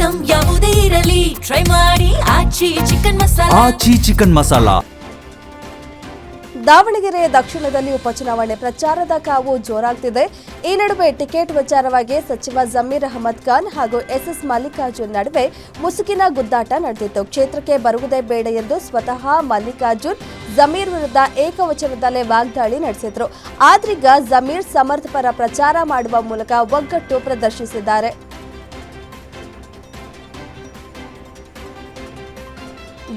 Item ಯಾವುದೇ ಇರಲಿ try ಮಾಡಿ ಆಚಿ ಚಿಕನ್ ಮಸಾಲಾ. ದಾವಣಗೆರೆ ದಕ್ಷಿಣದಲ್ಲಿ ಉಪಚುನಾವಣೆ ಪ್ರಚಾರದ ಕಾವು ಜೋರಾಗ್ತಿದೆ. ಈ ನಡುವೆ ಟಿಕೆಟ್ ವಿಚಾರವಾಗಿ ಸಚಿವ ಜಮೀರ್ ಅಹಮದ್ ಖಾನ್ ಹಾಗೂ ಎಸ್ಎಸ್ ಮಲ್ಲಿಕಾರ್ಜುನ್ ನಡುವೆ ಮುಸುಕಿನ ಗುದ್ದಾಟ ನಡೆದಿತ್ತು. ಕ್ಷೇತ್ರಕ್ಕೆ ಬರುವುದೇ ಬೇಡ ಎಂದು ಸ್ವತಃ ಮಲ್ಲಿಕಾರ್ಜುನ್ ಜಮೀರ್ ವಿರುದ್ಧ ಏಕವಚನದಲ್ಲೇ ವಾಗ್ದಾಳಿ ನಡೆಸಿದ್ರು. ಆದ್ರೀಗ ಜಮೀರ್ ಸಮರ್ಥಪರ ಪ್ರಚಾರ ಮಾಡುವ ಮೂಲಕ ಒಗ್ಗಟ್ಟು ಪ್ರದರ್ಶಿಸಿದ್ದಾರೆ.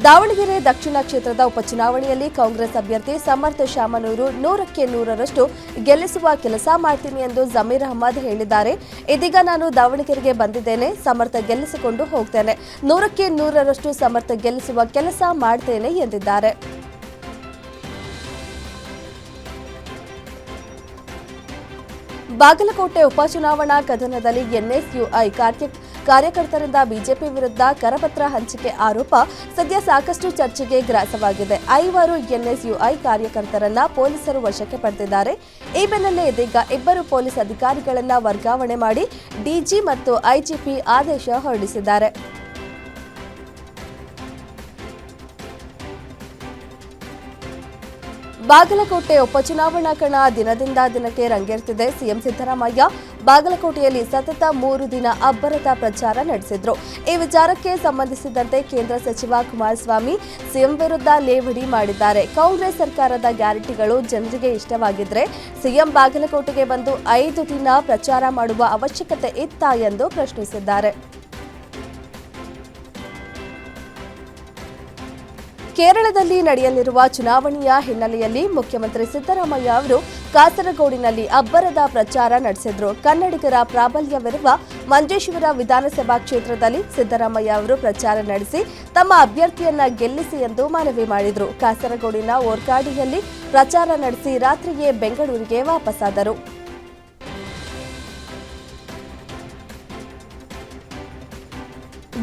ದಾವಣಗೆರೆ ದಕ್ಷಿಣ ಕ್ಷೇತ್ರದ ಉಪಚುನಾವಣೆಯಲ್ಲಿ ಕಾಂಗ್ರೆಸ್ ಅಭ್ಯರ್ಥಿ ಸಮರ್ಥ ಶಾಮನೂರು 100ಕ್ಕೆ 100ರಷ್ಟು ಗೆಲ್ಲಿಸುವ ಕೆಲಸ ಮಾಡ್ತೀನಿ ಎಂದು ಜಮೀರ್ ಅಹಮದ್ ಹೇಳಿದ್ದಾರೆ. ಇದೀಗ ನಾನು ದಾವಣಗೆರೆಗೆ ಬಂದಿದ್ದೇನೆ, ಸಮರ್ಥ ಗೆಲ್ಲಿಸಿಕೊಂಡು ಹೋಗ್ತೇನೆ, 100ಕ್ಕೆ 100ರಷ್ಟು ಸಮರ್ಥ ಗೆಲ್ಲಿಸುವ ಕೆಲಸ ಮಾಡ್ತೇನೆ ಎಂದಿದ್ದಾರೆ. ಬಾಗಲಕೋಟೆ ಉಪಚುನಾವಣಾ ಕದನದಲ್ಲಿ ಎನ್ಎಸ್ಯುಐ ಕಾರ್ಯಕರ್ತರಿಂದ ಬಿಜೆಪಿ ವಿರುದ್ಧ ಕರಪತ್ರ ಹಂಚಿಕೆ ಆರೋಪ ಸದ್ಯ ಸಾಕಷ್ಟು ಚರ್ಚೆಗೆ ಗ್ರಾಸವಾಗಿದೆ. 5 ಎನ್ಎಸ್ಯುಐ ಕಾರ್ಯಕರ್ತರನ್ನ ಪೊಲೀಸರು ವಶಕ್ಕೆ ಪಡೆದಿದ್ದಾರೆ. ಈ ಬೆನ್ನಲ್ಲೇ ಇದೀಗ 2 ಪೊಲೀಸ್ ಅಧಿಕಾರಿಗಳನ್ನ ವರ್ಗಾವಣೆ ಮಾಡಿ ಡಿಜಿ ಮತ್ತು ಐಜಿಪಿ ಆದೇಶ ಹೊರಡಿಸಿದ್ದಾರೆ. ಬಾಗಲಕೋಟೆ ಉಪಚುನಾವಣಾ ಕಣ ದಿನದಿಂದ ದಿನಕ್ಕೆ ರಂಗೇರುತ್ತಿದೆ. ಸಿಎಂ ಸಿದ್ದರಾಮಯ್ಯ ಬಾಗಲಕೋಟೆಯಲ್ಲಿ ಸತತ 3 ದಿನ ಅಬ್ಬರದ ಪ್ರಚಾರ ನಡೆಸಿದ್ರು. ಈ ವಿಚಾರಕ್ಕೆ ಸಂಬಂಧಿಸಿದಂತೆ ಕೇಂದ್ರ ಸಚಿವ ಕುಮಾರಸ್ವಾಮಿ ಸಿಎಂ ವಿರುದ್ಧ ಲೇವಡಿ ಮಾಡಿದ್ದಾರೆ. ಕಾಂಗ್ರೆಸ್ ಸರ್ಕಾರದ ಗ್ಯಾರಂಟಿಗಳು ಜನರಿಗೆ ಇಷ್ಟವಾಗಿದ್ರೆ ಸಿಎಂ ಬಾಗಲಕೋಟೆಗೆ ಬಂದು 5 ದಿನ ಪ್ರಚಾರ ಮಾಡುವ ಅವಶ್ಯಕತೆ ಇತ್ತಾ ಎಂದು ಪ್ರಶ್ನಿಸಿದ್ದಾರೆ. ಕೇರಳದಲ್ಲಿ ನಡೆಯಲಿರುವ ಚುನಾವಣೆಯ ಹಿನ್ನೆಲೆಯಲ್ಲಿ ಮುಖ್ಯಮಂತ್ರಿ ಸಿದ್ದರಾಮಯ್ಯ ಅವರು ಕಾಸರಗೋಡಿನಲ್ಲಿ ಅಬ್ಬರದ ಪ್ರಚಾರ ನಡೆಸಿದ್ರು. ಕನ್ನಡಿಗರ ಪ್ರಾಬಲ್ಯವಿರುವ ಮಂಜೇಶ್ವರ ವಿಧಾನಸಭಾ ಕ್ಷೇತ್ರದಲ್ಲಿ ಸಿದ್ದರಾಮಯ್ಯ ಅವರು ಪ್ರಚಾರ ನಡೆಸಿ ತಮ್ಮ ಅಭ್ಯರ್ಥಿಯನ್ನ ಗೆಲ್ಲಿಸಿ ಎಂದು ಮನವಿ ಮಾಡಿದ್ರು. ಕಾಸರಗೋಡಿನ ಓರ್ಕಾಡಿಯಲ್ಲಿ ಪ್ರಚಾರ ನಡೆಸಿ ರಾತ್ರಿಯೇ ಬೆಂಗಳೂರಿಗೆ ವಾಪಸ್ಸಾದರು.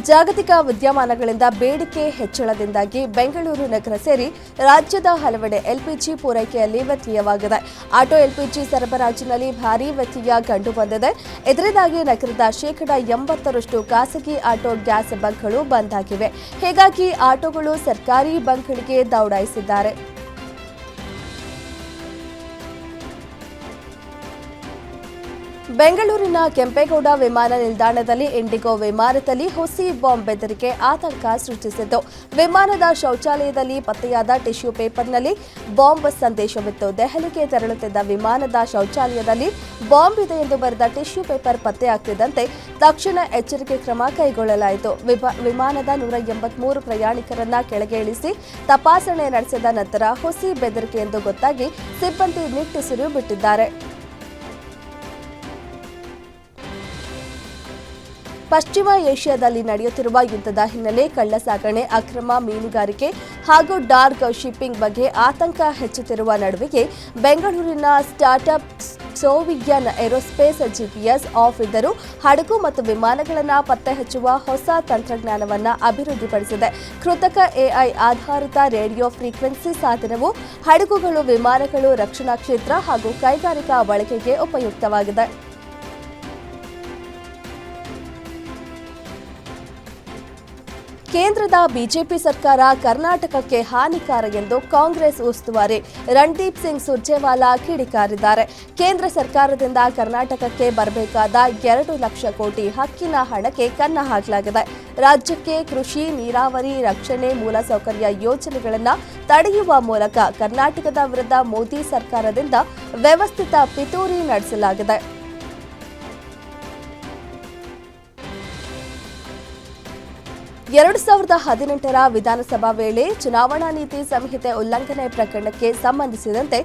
ಜಾಗತಿಕ ವಿದ್ಯಮಾನಗಳಿಂದ ಬೇಡಿಕೆ ಹೆಚ್ಚಳದಿಂದಾಗಿ ಬೆಂಗಳೂರು ನಗರ ಸೇರಿ ರಾಜ್ಯದ ಹಲವೆಡೆ ಎಲ್ಪಿಜಿ ಪೂರೈಕೆಯಲ್ಲಿ ವ್ಯತ್ಯಯವಾಗಿದೆ. ಆಟೋ ಎಲ್ಪಿಜಿ ಸರಬರಾಜಿನಲ್ಲಿ ಭಾರೀ ವ್ಯತ್ಯಯ ಕಂಡುಬಂದಿದೆ. ಇದರಿಂದಾಗಿ ನಗರದ 80% ಖಾಸಗಿ ಆಟೋ ಗ್ಯಾಸ್ ಬಂಕ್ಗಳು ಬಂದ್ ಆಗಿವೆ. ಹೀಗಾಗಿ ಆಟೋಗಳು ಸರ್ಕಾರಿ ಬಂಕ್ಗಳಿಗೆ ದೌಡಾಯಿಸಿದ್ದಾರೆ. ಬೆಂಗಳೂರಿನ ಕೆಂಪೇಗೌಡ ವಿಮಾನ ನಿಲ್ದಾಣದಲ್ಲಿ ಇಂಡಿಗೋ ವಿಮಾನದಲ್ಲಿ ಹುಸಿ ಬಾಂಬ್ ಬೆದರಿಕೆ ಆತಂಕ ಸೃಷ್ಟಿಸಿತ್ತು. ವಿಮಾನದ ಶೌಚಾಲಯದಲ್ಲಿ ಪತ್ತೆಯಾದ ಟಿಶ್ಯೂ ಪೇಪರ್ನಲ್ಲಿ ಬಾಂಬ್ ಸಂದೇಶವಿತ್ತು. ದೆಹಲಿಗೆ ತೆರಳುತ್ತಿದ್ದ ವಿಮಾನದ ಶೌಚಾಲಯದಲ್ಲಿ ಬಾಂಬ್ ಇದೆ ಎಂದು ಬರೆದ ಟಿಶ್ಯೂ ಪೇಪರ್ ಪತ್ತೆಯಾಗುತ್ತಿದ್ದಂತೆ ತಕ್ಷಣ ಎಚ್ಚರಿಕೆ ಕ್ರಮ ಕೈಗೊಳ್ಳಲಾಯಿತು. ವಿಮಾನದ 183 ಪ್ರಯಾಣಿಕರನ್ನ ಕೆಳಗೆ ಇಳಿಸಿ ತಪಾಸಣೆ ನಡೆಸಿದ ನಂತರ ಹುಸಿ ಬೆದರಿಕೆ ಎಂದು ಗೊತ್ತಾಗಿ ಸಿಬ್ಬಂದಿ ನಿಟ್ಟುಸಿರು ಬಿಟ್ಟಿದ್ದಾರೆ. ಪಶ್ಚಿಮ ಏಷ್ಯಾದಲ್ಲಿ ನಡೆಯುತ್ತಿರುವ ಯುದ್ಧದ ಹಿನ್ನೆಲೆ ಕಳ್ಳಸಾಗಣೆ, ಅಕ್ರಮ ಮೀನುಗಾರಿಕೆ ಹಾಗೂ ಡಾರ್ಕ್ ಶಿಪ್ಪಿಂಗ್ ಬಗ್ಗೆ ಆತಂಕ ಹೆಚ್ಚುತ್ತಿರುವ ನಡುವೆಯೇ ಬೆಂಗಳೂರಿನ ಸ್ಟಾರ್ಟ್ಅಪ್ ಸೋವಿಯನ್ ಏರೋಸ್ಪೇಸ್ ಜಿಪಿಎಸ್ ಆಫ್ ಇದ್ದರೂ ಹಡಗು ಮತ್ತು ವಿಮಾನಗಳನ್ನು ಪತ್ತೆ ಹಚ್ಚುವ ಹೊಸ ತಂತ್ರಜ್ಞಾನವನ್ನು ಅಭಿವೃದ್ಧಿಪಡಿಸಿದೆ. ಕೃತಕ ಎಐ ಆಧಾರಿತ ರೇಡಿಯೋ ಫ್ರೀಕ್ವೆನ್ಸಿ ಸಾಧನವು ಹಡಗುಗಳು, ವಿಮಾನಗಳು, ರಕ್ಷಣಾ ಕ್ಷೇತ್ರ ಹಾಗೂ ಕೈಗಾರಿಕಾ ಬಳಕೆಗೆ ಉಪಯುಕ್ತವಾಗಿದೆ. ಕೇಂದ್ರದ ಬಿಜೆಪಿ ಸರ್ಕಾರ ಕರ್ನಾಟಕಕ್ಕೆ ಹಾನಿಕಾರ ಎಂದು ಕಾಂಗ್ರೆಸ್ ಉಸ್ತುವಾರಿ ರಣದೀಪ್ ಸಿಂಗ್ ಸುರ್ಜೇವಾಲಾ ಕಿಡಿಕಾರಿದ್ದಾರೆ. ಕೇಂದ್ರ ಸರ್ಕಾರದಿಂದ ಕರ್ನಾಟಕಕ್ಕೆ ಬರಬೇಕಾದ 2 ಲಕ್ಷ ಕೋಟಿ ಹಕ್ಕಿನ ಹಣಕ್ಕೆ ಕನ್ನ ಹಾಕಲಾಗಿದೆ. ರಾಜ್ಯಕ್ಕೆ ಕೃಷಿ, ನೀರಾವರಿ, ರಕ್ಷಣೆ, ಮೂಲಸೌಕರ್ಯ ಯೋಜನೆಗಳನ್ನು ತಡೆಯುವ ಮೂಲಕ ಕರ್ನಾಟಕದ ವಿರುದ್ಧ ಮೋದಿ ಸರ್ಕಾರದಿಂದ ವ್ಯವಸ್ಥಿತ ಪಿತೂರಿ ನಡೆಸಲಾಗಿದೆ. 2018ರ ವಿಧಾನಸಭಾ ವೇಳೆ ಚುನಾವಣಾ ನೀತಿ ಸಂಹಿತೆ ಉಲ್ಲಂಘನೆ ಪ್ರಕರಣಕ್ಕೆ ಸಂಬಂಧಿಸಿದಂತೆ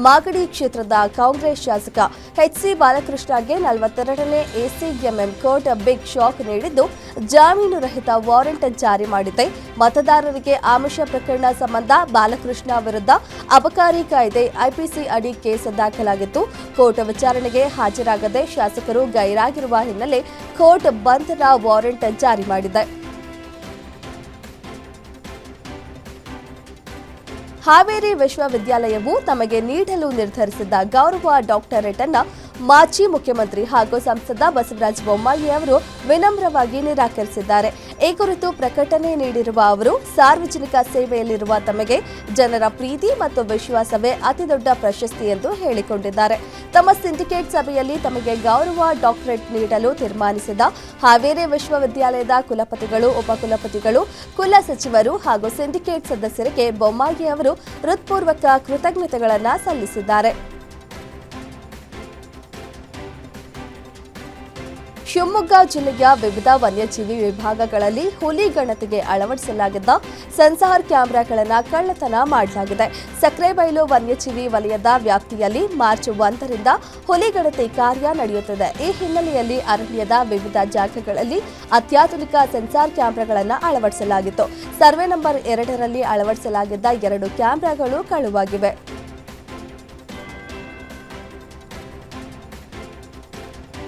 ಮಾಗಡಿ ಕ್ಷೇತ್ರದ ಕಾಂಗ್ರೆಸ್ ಶಾಸಕ ಎಚ್ಸಿ ಬಾಲಕೃಷ್ಣಗೆ 42ನೇ ಎಸಿಎಂಎಂ ಕೋರ್ಟ್ ಬಿಗ್ ಶಾಕ್ ನೀಡಿದ್ದು ಜಾಮೀನು ರಹಿತ ವಾರೆಂಟ್ ಜಾರಿ ಮಾಡಿದೆ. ಮತದಾರರಿಗೆ ಆಮಿಷ ಪ್ರಕರಣ ಸಂಬಂಧ ಬಾಲಕೃಷ್ಣ ವಿರುದ್ಧ ಅಬಕಾರಿ ಕಾಯ್ದೆ ಐಪಿಸಿ ಅಡಿ ಕೇಸ್ ದಾಖಲಾಗಿತ್ತು. ಕೋರ್ಟ್ ವಿಚಾರಣೆಗೆ ಹಾಜರಾಗದೆ ಶಾಸಕರು ಗೈರಾಗಿರುವ ಹಿನ್ನೆಲೆ ಕೋರ್ಟ್ ಬಂಧನ ವಾರೆಂಟ್ ಜಾರಿ ಮಾಡಿದೆ. ಹಾವೇರಿ ವಿಶ್ವವಿದ್ಯಾಲಯವು ತಮಗೆ ನೀಡಲು ನಿರ್ಧರಿಸಿದ್ದ ಗೌರವ ಡಾಕ್ಟರೇಟ್ ಅನ್ನು ಮಾಜಿ ಮುಖ್ಯಮಂತ್ರಿ ಹಾಗೂ ಸಂಸದ ಬಸವರಾಜ ಬೊಮ್ಮಾಯಿ ಅವರು ವಿನಮ್ರವಾಗಿ ನಿರಾಕರಿಸಿದ್ದಾರೆ. ಈ ಕುರಿತು ಪ್ರಕಟಣೆ ನೀಡಿರುವ ಅವರು, ಸಾರ್ವಜನಿಕ ಸೇವೆಯಲ್ಲಿರುವ ತಮಗೆ ಜನರ ಪ್ರೀತಿ ಮತ್ತು ವಿಶ್ವಾಸವೇ ಅತಿದೊಡ್ಡ ಪ್ರಶಸ್ತಿ ಎಂದು ಹೇಳಿಕೊಂಡಿದ್ದಾರೆ. ತಮ್ಮ ಸಿಂಡಿಕೇಟ್ ಸಭೆಯಲ್ಲಿ ತಮಗೆ ಗೌರವ ಡಾಕ್ಟರೇಟ್ ನೀಡಲು ತೀರ್ಮಾನಿಸಿದ ಹಾವೇರಿ ವಿಶ್ವವಿದ್ಯಾಲಯದ ಕುಲಪತಿಗಳು, ಉಪಕುಲಪತಿಗಳು, ಕುಲ ಸಚಿವರು ಹಾಗೂ ಸಿಂಡಿಕೇಟ್ ಸದಸ್ಯರಿಗೆ ಬೊಮ್ಮಾಯಿ ಅವರು ಹೃತ್ಪೂರ್ವಕ ಕೃತಜ್ಞತೆಗಳನ್ನು ಸಲ್ಲಿಸಿದ್ದಾರೆ. ಶಿವಮೊಗ್ಗ ಜಿಲ್ಲೆಯ ವಿವಿಧ ವನ್ಯಜೀವಿ ವಿಭಾಗಗಳಲ್ಲಿ ಹುಲಿ ಗಣತಿಗೆ ಅಳವಡಿಸಲಾಗಿದ್ದ ಸೆನ್ಸಾರ್ ಕ್ಯಾಮೆರಾಗಳನ್ನು ಕಳ್ಳತನ ಮಾಡಲಾಗಿದೆ. ಸಕ್ರೆಬೈಲು ವನ್ಯಜೀವಿ ವಲಯದ ವ್ಯಾಪ್ತಿಯಲ್ಲಿ ಮಾರ್ಚ್ 1ರಿಂದ ಹುಲಿ ಗಣತಿ ಕಾರ್ಯ ನಡೆಯುತ್ತಿದೆ. ಈ ಹಿನ್ನೆಲೆಯಲ್ಲಿ ಅರಣ್ಯದ ವಿವಿಧ ಜಾಗಗಳಲ್ಲಿ ಅತ್ಯಾಧುನಿಕ ಸೆನ್ಸಾರ್ ಕ್ಯಾಮೆರಾಗಳನ್ನು ಅಳವಡಿಸಲಾಗಿತ್ತು. ಸರ್ವೆ ನಂಬರ್ 2ರಲ್ಲಿ ಅಳವಡಿಸಲಾಗಿದ್ದ 2 ಕ್ಯಾಮೆರಾಗಳು ಕಳುವಾಗಿವೆ.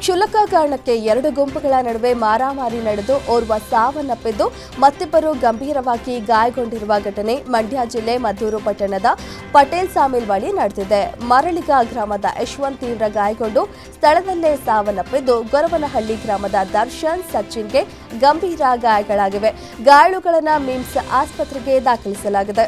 ಕ್ಷುಲ್ಲಕ ಕಾರಣಕ್ಕೆ 2 ಗುಂಪುಗಳ ನಡುವೆ ಮಾರಾಮಾರಿ ನಡೆದು ಓರ್ವ ಸಾವನ್ನಪ್ಪಿದ್ದು ಮತ್ತಿಬ್ಬರು ಗಂಭೀರವಾಗಿ ಗಾಯಗೊಂಡಿರುವ ಘಟನೆ ಮಂಡ್ಯ ಜಿಲ್ಲೆ ಮದ್ದೂರು ಪಟ್ಟಣದ ಪಟೇಲ್ ಸಾಮಿಲ್ ಬಳಿ ನಡೆದಿದೆ. ಮರಳಿಗ ಗ್ರಾಮದ ಯಶವಂತ್ ತೀವ್ರ ಗಾಯಗೊಂಡು ಸ್ಥಳದಲ್ಲೇ ಸಾವನ್ನಪ್ಪಿದ್ದು, ಗೊರವನಹಳ್ಳಿ ಗ್ರಾಮದ ದರ್ಶನ್, ಸಚಿನ್ಗೆ ಗಂಭೀರ ಗಾಯಗಳಾಗಿವೆ. ಗಾಯಾಳುಗಳನ್ನು ಮಿಮ್ಸ್ ಆಸ್ಪತ್ರೆಗೆ ದಾಖಲಿಸಲಾಗಿದೆ.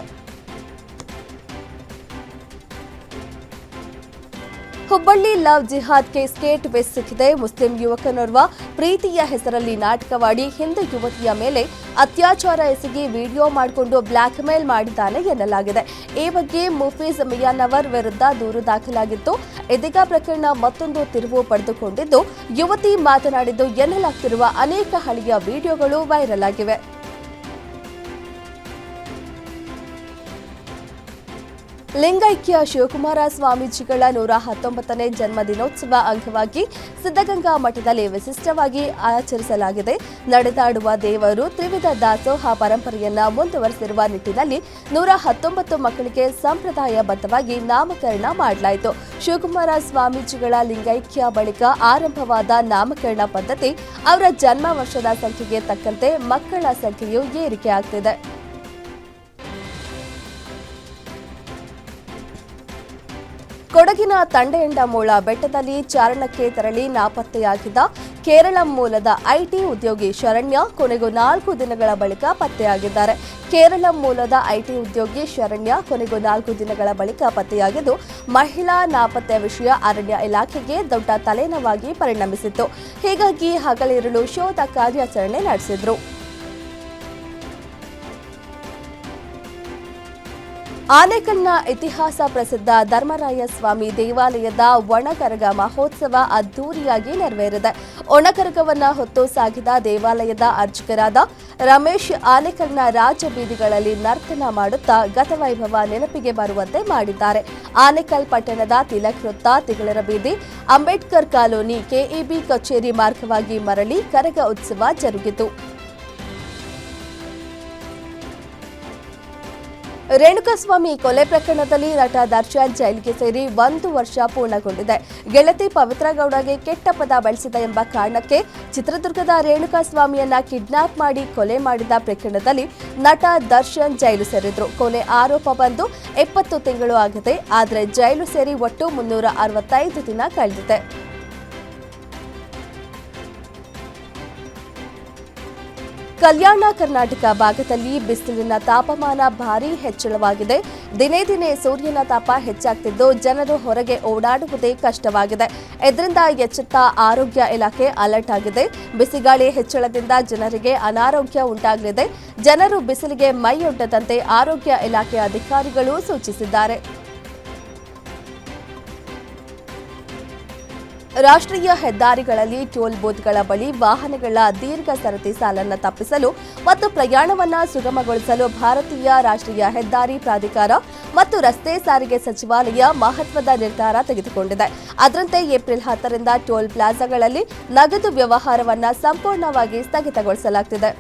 ಹುಬ್ಬಳ್ಳಿ ಲವ್ ಜಿಹಾದ್ ಕೇಸ್ಗೆ ಟ್ವಿಸ್ಟ್ ಸಿಕ್ಕಿದೆ. ಮುಸ್ಲಿಂ ಯುವಕನೋರ್ವ ಪ್ರೀತಿಯ ಹೆಸರಲ್ಲಿ ನಾಟಕವಾಡಿ ಹಿಂದೂ ಯುವತಿಯ ಮೇಲೆ ಅತ್ಯಾಚಾರ ಎಸಗಿ ವಿಡಿಯೋ ಮಾಡಿಕೊಂಡು ಬ್ಲ್ಯಾಕ್ ಮೇಲ್ ಮಾಡಿದ್ದಾನೆ ಎನ್ನಲಾಗಿದೆ. ಈ ಬಗ್ಗೆ ಮುಫೀಜ್ ಮಿಯಾನವರ್ ವಿರುದ್ಧ ದೂರು ದಾಖಲಾಗಿತ್ತು. ಇದೀಗ ಪ್ರಕರಣ ಮತ್ತೊಂದು ತಿರುವು ಪಡೆದುಕೊಂಡಿದ್ದು, ಯುವತಿ ಮಾತನಾಡಿದ್ದು ಎನ್ನಲಾಗ್ತಿರುವ ಅನೇಕ ಹಳೆಯ ವಿಡಿಯೋಗಳು ವೈರಲ್ ಆಗಿವೆ. ಲಿಂಗೈಕ್ಯ ಶಿವಕುಮಾರ ಸ್ವಾಮೀಜಿಗಳ 119ನೇ ಜನ್ಮದಿನೋತ್ಸವ ಅಂಗವಾಗಿ ಸಿದ್ಧಗಂಗಾ ಮಠದಲ್ಲಿ ವಿಶಿಷ್ಟವಾಗಿ ಆಚರಿಸಲಾಗಿದೆ. ನಡೆದಾಡುವ ದೇವರು ತ್ರಿವಿಧ ದಾಸೋಹ ಪರಂಪರೆಯನ್ನ ಮುಂದುವರೆಸಿರುವ ನಿಟ್ಟಿನಲ್ಲಿ 119 ಮಕ್ಕಳಿಗೆ ಸಂಪ್ರದಾಯಬದ್ಧವಾಗಿ ನಾಮಕರಣ ಮಾಡಲಾಯಿತು. ಶಿವಕುಮಾರ ಸ್ವಾಮೀಜಿಗಳ ಲಿಂಗೈಕ್ಯ ಬಳಿಕ ಆರಂಭವಾದ ನಾಮಕರಣ ಪದ್ಧತಿ ಅವರ ಜನ್ಮ ವರ್ಷದ ಸಂಖ್ಯೆಗೆ ತಕ್ಕಂತೆ ಮಕ್ಕಳ ಸಂಖ್ಯೆಯು ಏರಿಕೆಯಾಗುತ್ತಿದೆ. ಕೊಡಗಿನ ತಂಡೆಯಂಡಮೋಳ ಬೆಟ್ಟದಲ್ಲಿ ಚಾರಣಕ್ಕೆ ತೆರಳಿ ನಾಪತ್ತೆಯಾಗಿದ್ದ ಕೇರಳ ಮೂಲದ ಐಟಿ ಉದ್ಯೋಗಿ ಶರಣ್ಯ ಕೊನೆಗೂ 4 ದಿನಗಳ ಬಳಿಕ ಪತ್ತೆಯಾಗಿದ್ದಾರೆ. ಕೇರಳ ಮೂಲದ ಐಟಿ ಉದ್ಯೋಗಿ ಶರಣ್ಯ ಕೊನೆಗೂ 4 ದಿನಗಳ ಬಳಿಕ ಪತ್ತೆಯಾಗಿದ್ದು, ಮಹಿಳಾ ನಾಪತ್ತೆ ವಿಷಯ ಅರಣ್ಯ ಇಲಾಖೆಗೆ ದೊಡ್ಡ ತಲೆನೋವಾಗಿ ಪರಿಣಮಿಸಿತ್ತು. ಹೀಗಾಗಿ ಹಗಲಿರುಳು ಶೋಧ ಕಾರ್ಯಾಚರಣೆ ನಡೆಸಿದ್ರು. ಆನೇಕಲ್ನ ಇತಿಹಾಸ ಪ್ರಸಿದ್ಧ ಧರ್ಮರಾಯ ಸ್ವಾಮಿ ದೇವಾಲಯದ ಒಣಕರಗ ಮಹೋತ್ಸವ ಅದ್ದೂರಿಯಾಗಿ ನೆರವೇರಿದೆ. ಒಣಕರಗವನ್ನ ಹೊತ್ತು ಸಾಗಿದ ದೇವಾಲಯದ ಅರ್ಚಕರಾದ ರಮೇಶ್ ಆನೇಕಲ್ನ ರಾಜಬೀದಿಗಳಲ್ಲಿ ನರ್ತನ ಮಾಡುತ್ತಾ ಗತವೈಭವ ನೆನಪಿಗೆ ಬರುವಂತೆ ಮಾಡಿದ್ದಾರೆ. ಆನೇಕಲ್ ಪಟ್ಟಣದ ತಿಲಕ್ ವೃತ್ತ, ತಿಗಳರ ಬೀದಿ, ಅಂಬೇಡ್ಕರ್ ಕಾಲೋನಿ, ಕೆಇಬಿ ಕಚೇರಿ ಮಾರ್ಗವಾಗಿ ಮರಳಿ ಕರಗ ಉತ್ಸವ ಜರುಗಿತು. ರೇಣುಕಾಸ್ವಾಮಿ ಕೊಲೆ ಪ್ರಕರಣದಲ್ಲಿ ನಟ ದರ್ಶನ್ ಜೈಲಿಗೆ ಸೇರಿ 1 ವರ್ಷ ಪೂರ್ಣಗೊಂಡಿದೆ. ಗೆಳತಿ ಪವಿತ್ರ ಗೌಡಗೆ ಕೆಟ್ಟ ಪದ ಬಳಸಿದ ಎಂಬ ಕಾರಣಕ್ಕೆ ಚಿತ್ರದುರ್ಗದ ರೇಣುಕಾಸ್ವಾಮಿಯನ್ನ ಕಿಡ್ನಾಪ್ ಮಾಡಿ ಕೊಲೆ ಮಾಡಿದ ಪ್ರಕರಣದಲ್ಲಿ ನಟ ದರ್ಶನ್ ಜೈಲು ಸೇರಿದ್ರು. ಕೊಲೆ ಆರೋಪ ಬಂದು 20 ತಿಂಗಳು ಆಗಿದೆ. ಆದರೆ ಜೈಲು ಸೇರಿ ಒಟ್ಟು 365 ದಿನ ಕಳೆದಿದೆ. ಕಲ್ಯಾಣ ಕರ್ನಾಟಕ ಭಾಗದಲ್ಲಿ ಬಿಸಿಲಿನ ತಾಪಮಾನ ಭಾರೀ ಹೆಚ್ಚಳವಾಗಿದೆ. ದಿನೇ ದಿನೇ ಸೂರ್ಯನ ತಾಪ ಹೆಚ್ಚಾಗ್ತಿದ್ದು ಜನರು ಹೊರಗೆ ಓಡಾಡುವುದೇ ಕಷ್ಟವಾಗಿದೆ. ಇದರಿಂದ ಎಚ್ಚೆತ್ತ ಆರೋಗ್ಯ ಇಲಾಖೆ ಅಲರ್ಟ್ ಆಗಿದೆ. ಬಿಸಿಗಾಳಿ ಹೆಚ್ಚಳದಿಂದ ಜನರಿಗೆ ಅನಾರೋಗ್ಯ ಉಂಟಾಗಲಿದೆ. ಜನರು ಬಿಸಿಲಿಗೆ ಮೈಯೊಡ್ಡದಂತೆ ಆರೋಗ್ಯ ಇಲಾಖೆ ಅಧಿಕಾರಿಗಳು ಸೂಚಿಸಿದ್ದಾರೆ. ರಾಷ್ಟ್ರೀಯ ಹೆದ್ದಾರಿಗಳಲ್ಲಿ ಟೋಲ್ ಬೂತ್ಗಳ ಬಳಿ ವಾಹನಗಳ ದೀರ್ಘ ಸರತಿ ಸಾಲನ್ನು ತಪ್ಪಿಸಲು ಮತ್ತು ಪ್ರಯಾಣವನ್ನು ಸುಗಮಗೊಳಿಸಲು ಭಾರತೀಯ ರಾಷ್ಟ್ರೀಯ ಹೆದ್ದಾರಿ ಪ್ರಾಧಿಕಾರ ಮತ್ತು ರಸ್ತೆ ಸಾರಿಗೆ ಸಚಿವಾಲಯ ಮಹತ್ವದ ನಿರ್ಧಾರ ತೆಗೆದುಕೊಂಡಿದೆ. ಅದರಂತೆ ಏಪ್ರಿಲ್ 10ರಿಂದ ಟೋಲ್ ಪ್ಲಾಜಾಗಳಲ್ಲಿ ನಗದು ವ್ಯವಹಾರವನ್ನು ಸಂಪೂರ್ಣವಾಗಿ ಸ್ಥಗಿತಗೊಳಿಸಲಾಗುತ್ತಿದೆ.